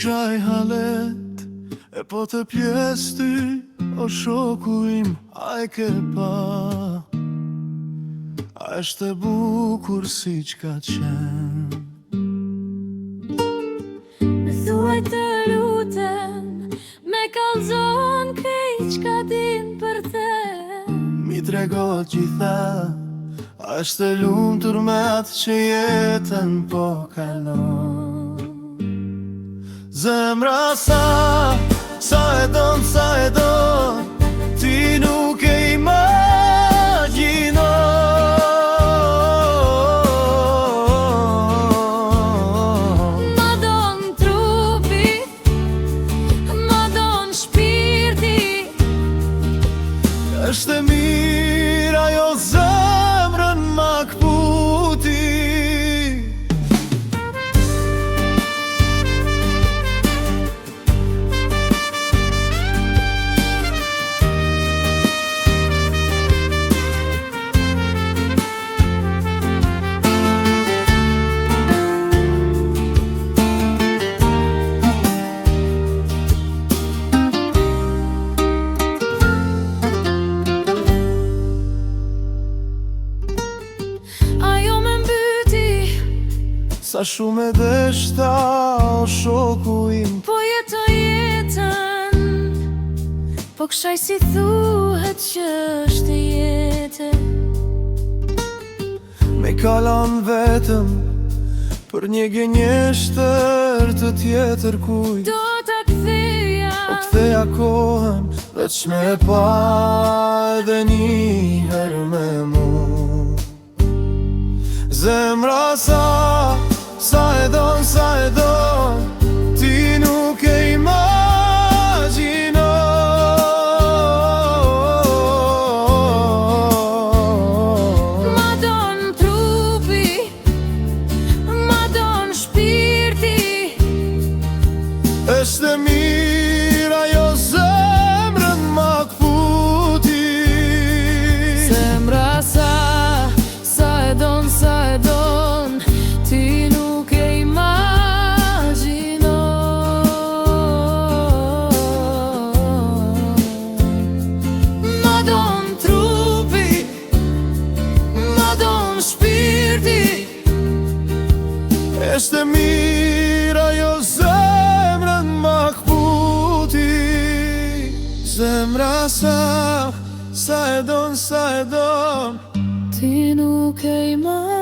kraj halet, e po të pjes ty, o shoku im, a e ke pa? A është e bukur si qka qenë. Më thuaj të lutem, me kallzon krejt qka din për te. Mi tregot gjitha, a është e lumtur me atë që jetën po kalon. Zemra sa e don, ti nuk e imagjinon. Ma don trupi, ma don shpirti. Është e mirë ajo zemrën ma kputi. Sa shumë e deshta, o shoku im, Po jeto jetën, po kshaj si thuhet që është jetë. me kalon vetëm për një gënjeshtër të tjetër kujt. Do ta ktheja, Po ktheja kohën, veç me pa edhe një herë me mu. Zemra sa e don, ti nuk e imagjinon. ma don trupi, ma don shpirti. Është e mirë ajo zemrën ma kputi. Zemra sa e don, ti nuk e imagjinon. Ma don trupi, ma don shpirti. Është e mirë ajo zemrën ma kputi. Zemra sa e don, Ti nuk e imagjinon.